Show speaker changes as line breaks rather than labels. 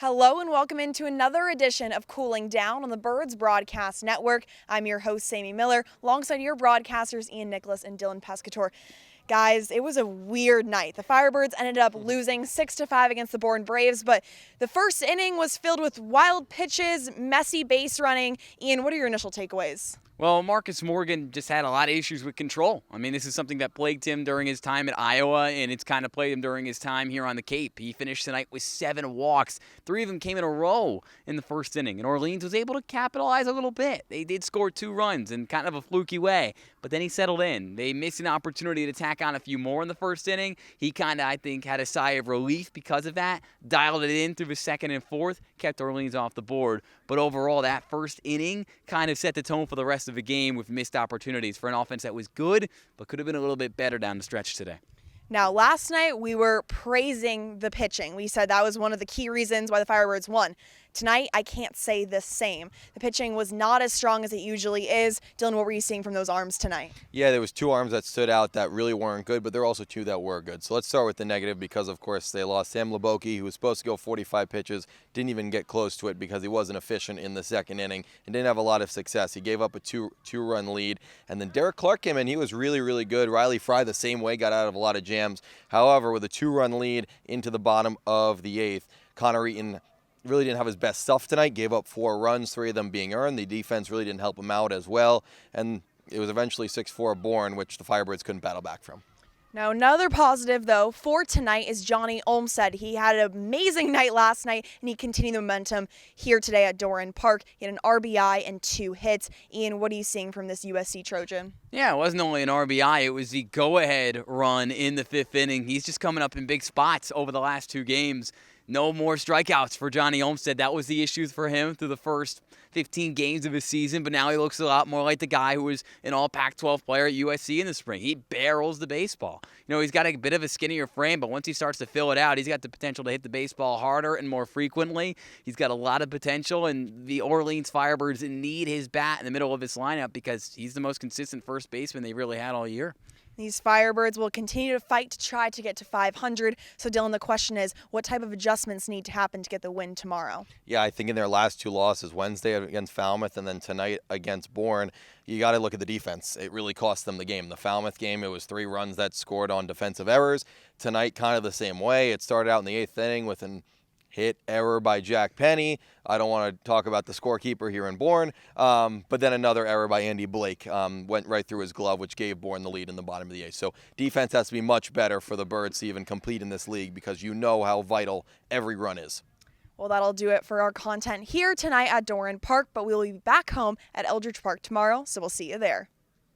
Hello and welcome into another edition of Cooling Down on the Birds Broadcast Network. I'm your host, Sammy Miller, alongside your broadcasters, Ian Nicholas and Dylan Pescatore. Guys, it was a weird night. The Firebirds ended up losing 6-5 against the Bourne Braves, but the first inning was filled with wild pitches, messy base running. Ian, what are your initial takeaways?
Well, Marcus Morgan just had a lot of issues with control. I mean, this is something that plagued him during his time at Iowa, and it's kind of plagued him during his time here on the Cape. He finished tonight with 7 walks. 3 of them came in a row in the first inning, and Orleans was able to capitalize a little bit. They did score 2 runs in kind of a fluky way, but then he settled in. They missed an opportunity to tack on a few more in the first inning. He kind of, I think, had a sigh of relief because of that, dialed it in through the second and fourth, kept Orleans off the board. But overall, that first inning kind of set the tone for the rest of the game with missed opportunities for an offense that was good, but could have been a little bit better down the stretch today.
Now, last night we were praising the pitching. We said that was one of the key reasons why the Firebirds won. Tonight, I can't say the same. The pitching was not as strong as it usually is. Dylan, what were you seeing from those arms tonight?
Yeah, there was 2 arms that stood out that really weren't good, but there were also 2 that were good. So let's start with the negative because, of course, they lost Sam Leboki, who was supposed to go 45 pitches, didn't even get close to it because he wasn't efficient in the second inning and didn't have a lot of success. He gave up a two-run lead. And then Derek Clark came in. He was really, really good. Riley Fry the same way, got out of a lot of jams. However, with a 2-run lead into the bottom of the 8th, Connor Eaton really didn't have his best stuff tonight, gave up 4 runs, 3 of them being earned. The defense really didn't help him out as well, and it was eventually 6-4 Bourne, which the Firebirds couldn't battle back from.
Now, another positive, though, for tonight is Johnny Olmstead. He had an amazing night last night, and he continued the momentum here today at Bourne Park. He had an RBI and 2 hits. Ian, what are you seeing from this USC Trojan?
Yeah, it wasn't only an RBI, it was the go-ahead run in the 5th inning. He's just coming up in big spots over the last 2 games. No more strikeouts for Johnny Olmstead. That was the issue for him through the first 15 games of his season, but now he looks a lot more like the guy who was an all Pac-12 player at USC in the spring. He barrels the baseball. You know, he's got a bit of a skinnier frame, but once he starts to fill it out, he's got the potential to hit the baseball harder and more frequently. He's got a lot of potential, and the Orleans Firebirds need his bat in the middle of his lineup because he's the most consistent first baseman they really had all year.
These Firebirds will continue to fight to try to get to 500. So, Dylan, the question is, what type of adjustments need to happen to get the win tomorrow?
Yeah, I think in their last 2 losses, Wednesday against Falmouth and then tonight against Bourne, you got to look at the defense. It really cost them the game. The Falmouth game, it was 3 runs that scored on defensive errors. Tonight, kind of the same way. It started out in the 8th inning with an hit error by Jack Penny. I don't want to talk about the scorekeeper here in Bourne, but then another error by Andy Blake went right through his glove, which gave Bourne the lead in the bottom of the 8th. So defense has to be much better for the Birds to even compete in this league because you know how vital every run is.
Well, that'll do it for our content here tonight at Bourne Park, but we'll be back home at Eldridge Park tomorrow, so we'll see you there.